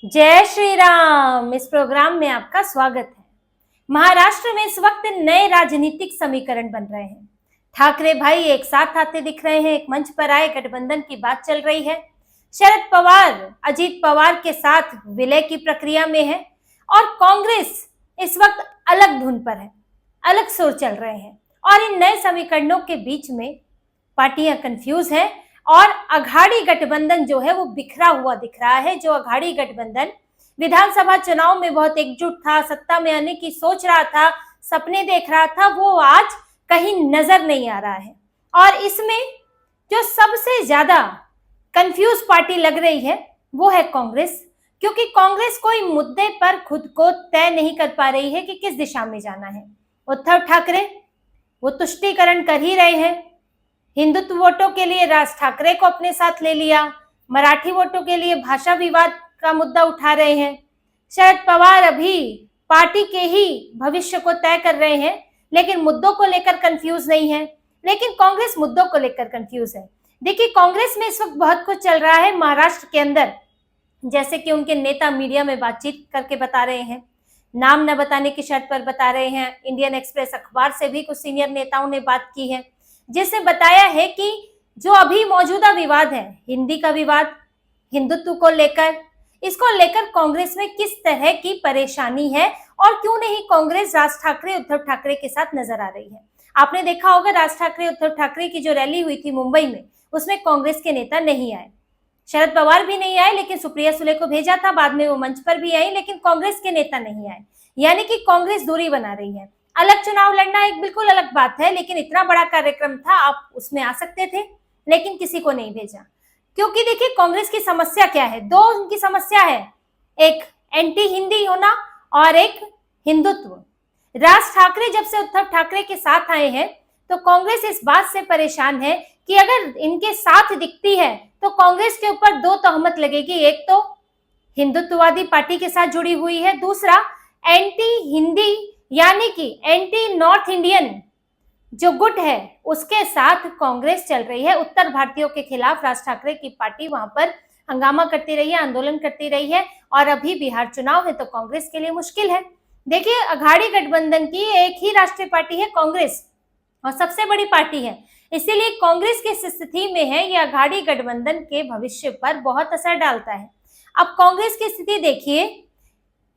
जय श्री राम। इस प्रोग्राम में आपका स्वागत है। महाराष्ट्र में इस वक्त नए राजनीतिक समीकरण बन रहे हैं। ठाकरे भाई एक साथ आते दिख रहे हैं, एक मंच पर आए, गठबंधन की बात चल रही है। शरद पवार अजीत पवार के साथ विलय की प्रक्रिया में है और कांग्रेस इस वक्त अलग धुन पर है, अलग सुर चल रहे हैं। और इन नए समीकरणों के बीच में पार्टियां कंफ्यूज हैं और अघाड़ी गठबंधन जो है वो बिखरा हुआ दिख रहा है। जो अघाड़ी गठबंधन विधानसभा चुनाव में बहुत एकजुट था, सत्ता में आने की सोच रहा था, सपने देख रहा था, वो आज कहीं नजर नहीं आ रहा है। और इसमें जो सबसे ज्यादा कंफ्यूज पार्टी लग रही है वो है कांग्रेस, क्योंकि कांग्रेस कोई मुद्दे पर खुद को तय नहीं कर पा रही है कि किस दिशा में जाना है। उद्धव ठाकरे वो तुष्टीकरण कर ही रहे हैं, हिंदुत्व वोटों के लिए राज ठाकरे को अपने साथ ले लिया, मराठी वोटों के लिए भाषा विवाद का मुद्दा उठा रहे हैं। शरद पवार अभी पार्टी के ही भविष्य को तय कर रहे हैं, लेकिन मुद्दों को लेकर कंफ्यूज नहीं है। लेकिन कांग्रेस मुद्दों को लेकर कंफ्यूज है। देखिए, कांग्रेस में इस वक्त बहुत कुछ चल रहा है महाराष्ट्र के अंदर, जैसे कि उनके नेता मीडिया में बातचीत करके बता रहे हैं, नाम न बताने की शर्त पर बता रहे हैं। इंडियन एक्सप्रेस अखबार से भी कुछ सीनियर नेताओं ने बात की है, जिसने बताया है कि जो अभी मौजूदा विवाद है, हिंदी का विवाद, हिंदुत्व को लेकर, इसको लेकर कांग्रेस में किस तरह की परेशानी है और क्यों नहीं कांग्रेस राज ठाकरे उद्धव ठाकरे के साथ नजर आ रही है। आपने देखा होगा राज ठाकरे उद्धव ठाकरे की जो रैली हुई थी मुंबई में, उसमें कांग्रेस के नेता नहीं आए, शरद पवार भी नहीं आए, लेकिन सुप्रिया सुले को भेजा था, बाद में वो मंच पर भी आई, लेकिन कांग्रेस के नेता नहीं आए। यानी कि कांग्रेस दूरी बना रही है। अलग चुनाव लड़ना एक बिल्कुल अलग बात है, लेकिन इतना बड़ा कार्यक्रम था, आप उसमें आ सकते थे, लेकिन किसी को नहीं भेजा। क्योंकि देखिए, कांग्रेस की समस्या क्या है, दो उनकी समस्या है, एक एंटी हिंदी होना और एक हिंदुत्व। राज ठाकरे जब से उद्धव ठाकरे के साथ आए हैं तो कांग्रेस इस बात से परेशान है कि अगर इनके साथ दिखती है तो कांग्रेस के ऊपर दो तहमत लगेगी। एक तो हिंदुत्ववादी पार्टी के साथ जुड़ी हुई है, दूसरा एंटी हिंदी यानी कि एंटी नॉर्थ इंडियन जो गुट है उसके साथ कांग्रेस चल रही है। उत्तर भारतीयों के खिलाफ राज ठाकरे की पार्टी वहां पर हंगामा करती रही है, आंदोलन करती रही है, और अभी बिहार चुनाव है तो कांग्रेस के लिए मुश्किल है। देखिए, अघाड़ी गठबंधन की एक ही राष्ट्रीय पार्टी है कांग्रेस, और सबसे बड़ी पार्टी है, इसीलिए कांग्रेस की स्थिति में है ये अघाड़ी गठबंधन के भविष्य पर बहुत असर डालता है। अब कांग्रेस की स्थिति देखिए,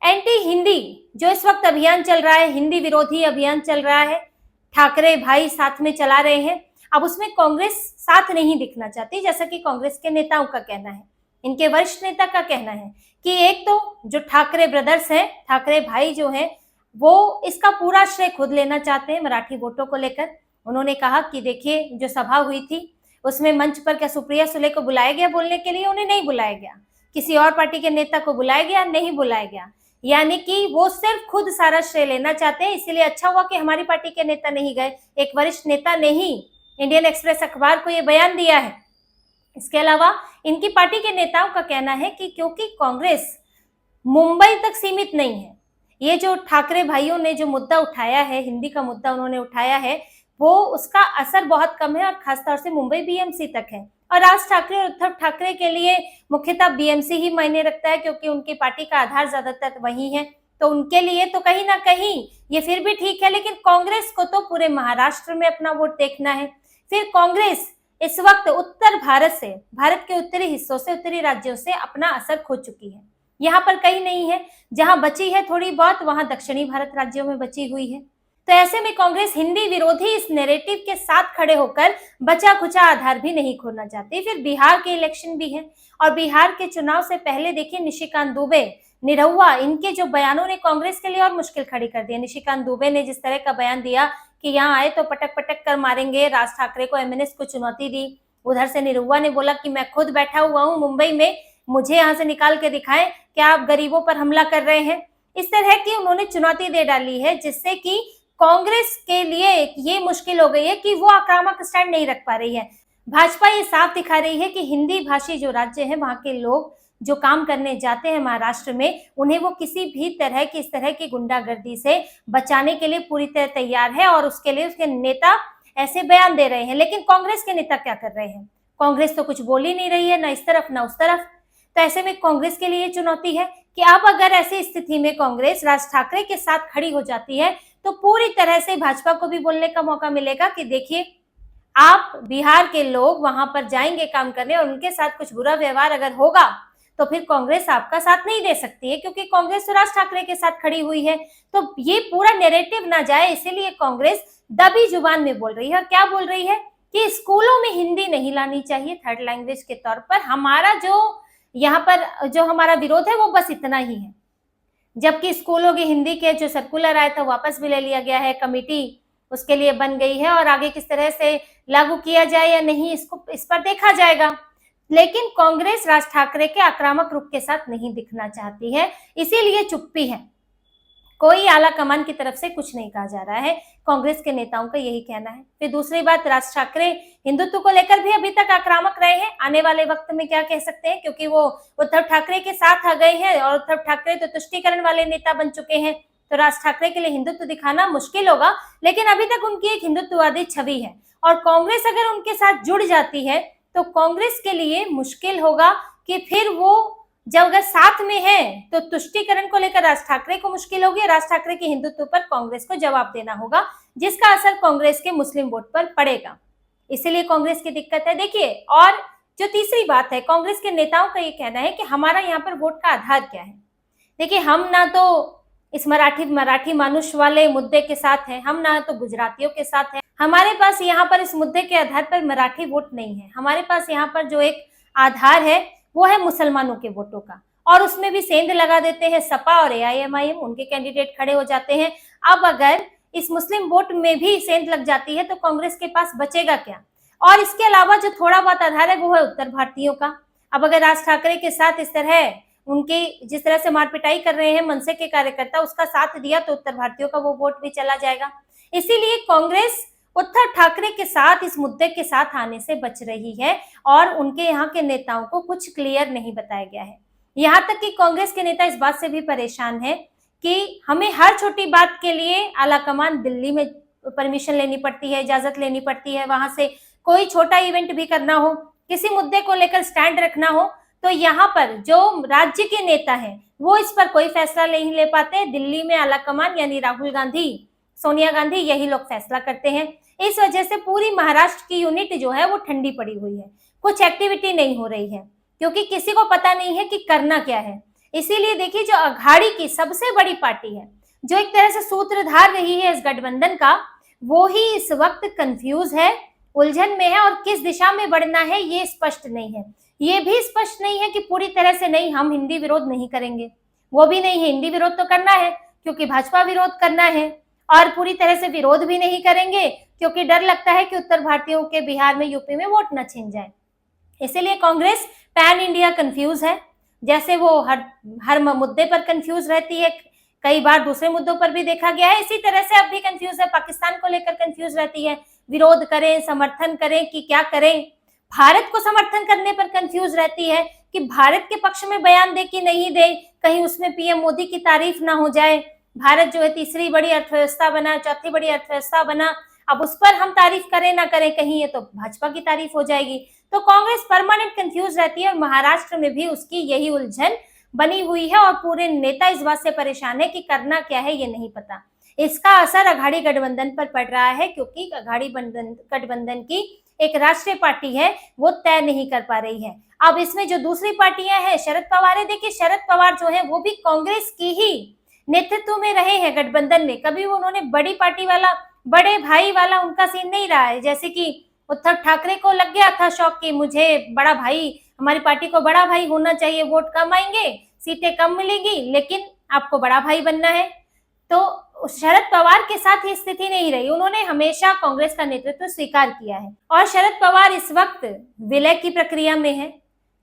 एंटी हिंदी जो इस वक्त अभियान चल रहा है, हिंदी विरोधी अभियान चल रहा है, ठाकरे भाई साथ में चला रहे हैं। अब उसमें कांग्रेस साथ नहीं दिखना चाहती, जैसा कि कांग्रेस के नेताओं का कहना है, इनके वरिष्ठ नेता का कहना है कि एक तो जो ठाकरे ब्रदर्स हैं, ठाकरे भाई जो हैं, वो इसका पूरा श्रेय खुद लेना चाहते हैं मराठी वोटों को लेकर। उन्होंने कहा कि देखिए, जो सभा हुई थी उसमें मंच पर क्या सुप्रिया सुले को बुलाया गया बोलने के लिए? उन्हें नहीं बुलाया गया। किसी और पार्टी के नेता को बुलाया गया? नहीं बुलाया गया। यानी कि वो सिर्फ खुद सारा श्रेय लेना चाहते हैं, इसीलिए अच्छा हुआ कि हमारी पार्टी के नेता नहीं गए। एक वरिष्ठ नेता ने ही इंडियन एक्सप्रेस अखबार को ये बयान दिया है। इसके अलावा इनकी पार्टी के नेताओं का कहना है कि क्योंकि कांग्रेस मुंबई तक सीमित नहीं है, ये जो ठाकरे भाइयों ने जो मुद्दा उठाया है, हिंदी का मुद्दा उन्होंने उठाया है, वो उसका असर बहुत कम है और खासतौर से मुंबई बीएमसी तक है। और राज ठाकरे और उद्धव ठाकरे के लिए मुख्यतः बीएमसी ही मायने रखता है, क्योंकि उनकी पार्टी का आधार ज्यादातर वही है, तो उनके लिए तो कहीं ना कहीं ये फिर भी ठीक है। लेकिन कांग्रेस को तो पूरे महाराष्ट्र में अपना वोट देखना है। फिर कांग्रेस इस वक्त उत्तर भारत से, भारत के उत्तरी हिस्सों से, उत्तरी राज्यों से अपना असर खो चुकी है। यहाँ पर कहीं नहीं है, जहां बची है थोड़ी बहुत वहां दक्षिणी भारत राज्यों में बची हुई है। तो ऐसे में कांग्रेस हिंदी विरोधी इस नैरेटिव के साथ खड़े होकर बचा खुचा आधार भी नहीं खोना चाहती। फिर बिहार के इलेक्शन भी है, और बिहार के चुनाव से पहले देखिए, निशिकांत दुबे, निरहुआ, इनके जो बयानों ने कांग्रेस के लिए और मुश्किल खड़ी कर दिया। निशिकांत दुबे ने जिस तरह का बयान दिया कि यहाँ आए तो पटक पटक कर मारेंगे, राज ठाकरे को, एमएनएस को चुनौती दी। उधर से निरहुआ ने बोला कि मैं खुद बैठा हुआ हूँ मुंबई में, मुझे यहाँ से निकाल के दिखाएं क्या आप गरीबों पर हमला कर रहे हैं। इस तरह की उन्होंने चुनौती दे डाली है, जिससे कि कांग्रेस के लिए ये मुश्किल हो गई है कि वो आक्रामक स्टैंड नहीं रख पा रही है। भाजपा ये साफ दिखा रही है कि हिंदी भाषी जो राज्य है, वहां के लोग जो काम करने जाते हैं महाराष्ट्र में, उन्हें वो किसी भी तरह की इस तरह की गुंडागर्दी से बचाने के लिए पूरी तरह तैयार है, और उसके लिए उसके नेता ऐसे बयान दे रहे हैं। लेकिन कांग्रेस के नेता क्या कर रहे हैं? कांग्रेस तो कुछ बोल ही नहीं रही है, ना इस तरफ ना उस तरफ। तो ऐसे में कांग्रेस के लिए ये चुनौती है कि अब अगर ऐसी स्थिति में कांग्रेस राज ठाकरे के साथ खड़ी हो जाती है तो पूरी तरह से भाजपा को भी बोलने का मौका मिलेगा कि देखिए, आप बिहार के लोग वहां पर जाएंगे काम करने और उनके साथ कुछ बुरा व्यवहार अगर होगा तो फिर कांग्रेस आपका साथ नहीं दे सकती है, क्योंकि कांग्रेस तो राज ठाकरे के साथ खड़ी हुई है। तो ये पूरा नैरेटिव ना जाए, इसीलिए कांग्रेस दबी जुबान में बोल रही है। और क्या बोल रही है कि स्कूलों में हिंदी नहीं लानी चाहिए थर्ड लैंग्वेज के तौर पर। हमारा जो यहाँ पर जो हमारा विरोध है वो बस इतना ही है। जबकि स्कूलों की हिंदी के जो सर्कुलर आया था वापस भी ले लिया गया है, कमेटी उसके लिए बन गई है और आगे किस तरह से लागू किया जाए या नहीं इस पर देखा जाएगा। लेकिन कांग्रेस राज ठाकरे के आक्रामक रुख के साथ नहीं दिखना चाहती है, इसीलिए चुप्पी है। कोई आला कमान की तरफ से कुछ नहीं कहा जा रहा है, कांग्रेस के नेताओं का यही कहना है। फिर दूसरी बात, राज ठाकरे हिंदुत्व को लेकर भी अभी तक आक्रामक रहे हैं। आने वाले वक्त में क्या कह सकते हैं, क्योंकि वो उद्धव ठाकरे के साथ आ गए हैं और उद्धव ठाकरे तो तुष्टीकरण वाले नेता बन चुके हैं, तो राज ठाकरे के लिए हिंदुत्व दिखाना मुश्किल होगा। लेकिन अभी तक उनकी एक हिंदुत्ववादी छवि है और कांग्रेस अगर उनके साथ जुड़ जाती है तो कांग्रेस के लिए मुश्किल होगा कि फिर वो जब अगर साथ में है तो तुष्टीकरण को लेकर राज ठाकरे को मुश्किल होगी, राज ठाकरे के हिंदुत्व पर कांग्रेस को जवाब देना होगा, जिसका असर कांग्रेस के मुस्लिम वोट पर पड़ेगा। इसीलिए कांग्रेस की दिक्कत है। देखिए, और जो तीसरी बात है, कांग्रेस के नेताओं का ये कहना है कि हमारा यहाँ पर वोट का आधार क्या है। देखिए, हम ना तो इस मराठी मानुष वाले मुद्दे के साथ हैं, हम ना तो गुजरातियों के साथ हैं। हमारे पास यहाँ पर इस मुद्दे के आधार पर मराठी वोट नहीं है। हमारे पास यहाँ पर जो एक आधार है वो है मुसलमानों के वोटों का, और उसमें भी सेंध लगा देते हैं सपा और एआईएमआईएम, उनके कैंडिडेट खड़े हो जाते हैं। अब अगर इस मुस्लिम वोट में भी सेंध लग जाती है तो कांग्रेस के पास बचेगा क्या। और इसके अलावा जो थोड़ा बहुत आधार है वो है उत्तर भारतीयों का। अब अगर राज ठाकरे के साथ इस तरह उनके जिस तरह से मारपिटाई कर रहे हैं मनसे के कार्यकर्ता, उसका साथ दिया तो उत्तर भारतीयों का वो वोट भी चला जाएगा। इसीलिए कांग्रेस उद्धव ठाकरे के साथ इस मुद्दे के साथ आने से बच रही है और उनके यहाँ के नेताओं को कुछ क्लियर नहीं बताया गया है। यहाँ तक कि कांग्रेस के नेता इस बात से भी परेशान है कि हमें हर छोटी बात के लिए आलाकमान दिल्ली में परमिशन लेनी पड़ती है, इजाजत लेनी पड़ती है। वहां से कोई छोटा इवेंट भी करना हो, किसी मुद्दे को लेकर स्टैंड रखना हो, तो यहाँ पर जो राज्य के नेता हैं वो इस पर कोई फैसला नहीं ले पाते। दिल्ली में आलाकमान यानी राहुल गांधी, सोनिया गांधी, यही लोग फैसला करते हैं। इस वजह से पूरी महाराष्ट्र की यूनिट जो है वो ठंडी पड़ी हुई है, कुछ एक्टिविटी नहीं हो रही है, क्योंकि किसी को पता नहीं है कि करना क्या है। इसीलिए देखिए, जो अघाड़ी की सबसे बड़ी पार्टी है, जो एक तरह से सूत्रधार रही है इस गठबंधन का, वो ही इस वक्त कंफ्यूज है, उलझन में है और किस दिशा में बढ़ना है ये स्पष्ट नहीं है। ये भी स्पष्ट नहीं है कि पूरी तरह से नहीं, हम हिंदी विरोध नहीं करेंगे, वो भी नहीं है। हिंदी विरोध तो करना है क्योंकि भाजपा विरोध करना है, और पूरी तरह से विरोध भी नहीं करेंगे क्योंकि डर लगता है कि उत्तर भारतीयों के बिहार में, यूपी में वोट न छिन जाए। इसीलिए कांग्रेस पैन इंडिया कंफ्यूज है। जैसे वो हर मुद्दे पर कंफ्यूज रहती है, कई बार दूसरे मुद्दों पर भी देखा गया है, इसी तरह से अब भी कंफ्यूज है। पाकिस्तान को लेकर कंफ्यूज रहती है, विरोध करें, समर्थन करें कि क्या करें। भारत को समर्थन करने पर कंफ्यूज रहती है कि भारत के पक्ष में बयान दे कि नहीं दे, कहीं उसमें पीएम मोदी की तारीफ ना हो जाए। भारत जो है तीसरी बड़ी अर्थव्यवस्था बना, चौथी बड़ी अर्थव्यवस्था बना, अब उस पर हम तारीफ करें ना करें, कहीं ये तो भाजपा की तारीफ हो जाएगी। तो कांग्रेस परमानेंट कंफ्यूज रहती है और महाराष्ट्र में भी उसकी यही उलझन बनी हुई है और पूरे नेता इस बात से परेशान है कि करना क्या है ये नहीं पता। इसका असर अघाड़ी गठबंधन पर पड़ रहा है, क्योंकि अघाड़ी गठबंधन की एक राष्ट्रीय पार्टी है वो तय नहीं कर पा रही है। अब इसमें जो दूसरी पार्टियां हैं, शरद पवार है, देखिए शरद पवार जो है वो भी कांग्रेस की ही नेतृत्व में रहे हैं गठबंधन में। कभी उन्होंने बड़ी पार्टी वाला, बड़े भाई वाला उनका सीन नहीं रहा है। जैसे कि उद्धव ठाकरे को लग गया था शौक कि मुझे बड़ा भाई, हमारी पार्टी को बड़ा भाई होना चाहिए, वोट कम आएंगे, सीटें कम मिलेंगी, लेकिन आपको बड़ा भाई बनना है। तो शरद पवार के साथ ये स्थिति नहीं रही, उन्होंने हमेशा कांग्रेस का नेतृत्व स्वीकार किया है। और शरद पवार इस वक्त विलय की प्रक्रिया में है,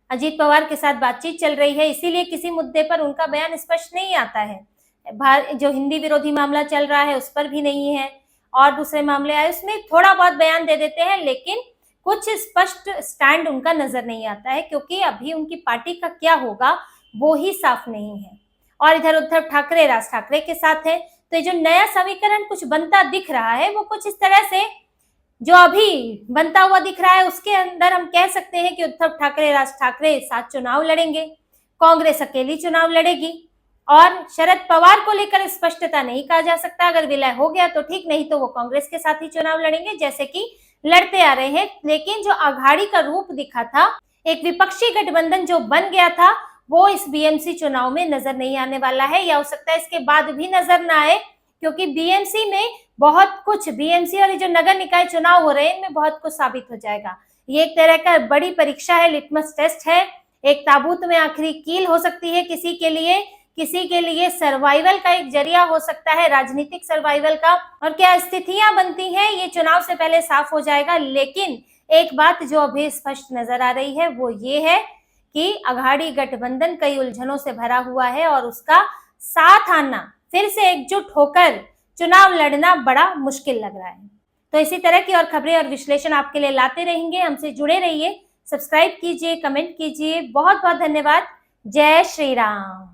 अजीत पवार के साथ बातचीत चल रही है, इसीलिए किसी मुद्दे पर उनका बयान स्पष्ट नहीं आता है। जो हिंदी विरोधी मामला चल रहा है उस पर भी नहीं है, और दूसरे मामले आए उसमें थोड़ा बहुत बयान दे देते हैं, लेकिन कुछ स्पष्ट स्टैंड उनका नजर नहीं आता है, क्योंकि अभी उनकी पार्टी का क्या होगा वो ही साफ नहीं है। और इधर उद्धव ठाकरे राज ठाकरे के साथ है, तो जो नया समीकरण कुछ बनता दिख रहा है वो कुछ इस तरह से जो अभी बनता हुआ दिख रहा है, उसके अंदर हम कह सकते हैं कि उद्धव ठाकरे राज ठाकरे साथ चुनाव लड़ेंगे। कांग्रेस अकेली चुनाव लड़ेगी और शरद पवार को लेकर स्पष्टता नहीं कहा जा सकता। अगर विलय हो गया तो ठीक, नहीं तो वो कांग्रेस के साथ ही चुनाव लड़ेंगे जैसे कि लड़ते आ रहे हैं। लेकिन जो अघाड़ी का रूप दिखा था, एक विपक्षी गठबंधन जो बन गया था, वो इस बीएमसी चुनाव में नजर नहीं आने वाला है, या हो सकता है इसके बाद भी नजर ना आए, क्योंकि बीएमसी में बहुत कुछ, बीएमसी और जो नगर निकाय चुनाव हो रहे हैं इनमें बहुत कुछ साबित हो जाएगा। ये एक तरह का बड़ी परीक्षा है, लिटमस टेस्ट है, एक ताबूत में आखिरी कील हो सकती है किसी के लिए सर्वाइवल का एक जरिया हो सकता है, राजनीतिक सर्वाइवल का। और क्या स्थितियां बनती हैं ये चुनाव से पहले साफ हो जाएगा। लेकिन एक बात जो अभी स्पष्ट नजर आ रही है वो ये है कि अघाड़ी गठबंधन कई उलझनों से भरा हुआ है और उसका साथ आना, फिर से एकजुट होकर चुनाव लड़ना बड़ा मुश्किल लग रहा है। तो इसी तरह की और खबरें और विश्लेषण आपके लिए लाते रहेंगे। हमसे जुड़े रहिए, सब्सक्राइब कीजिए, कमेंट कीजिए। बहुत बहुत धन्यवाद। जय श्री राम।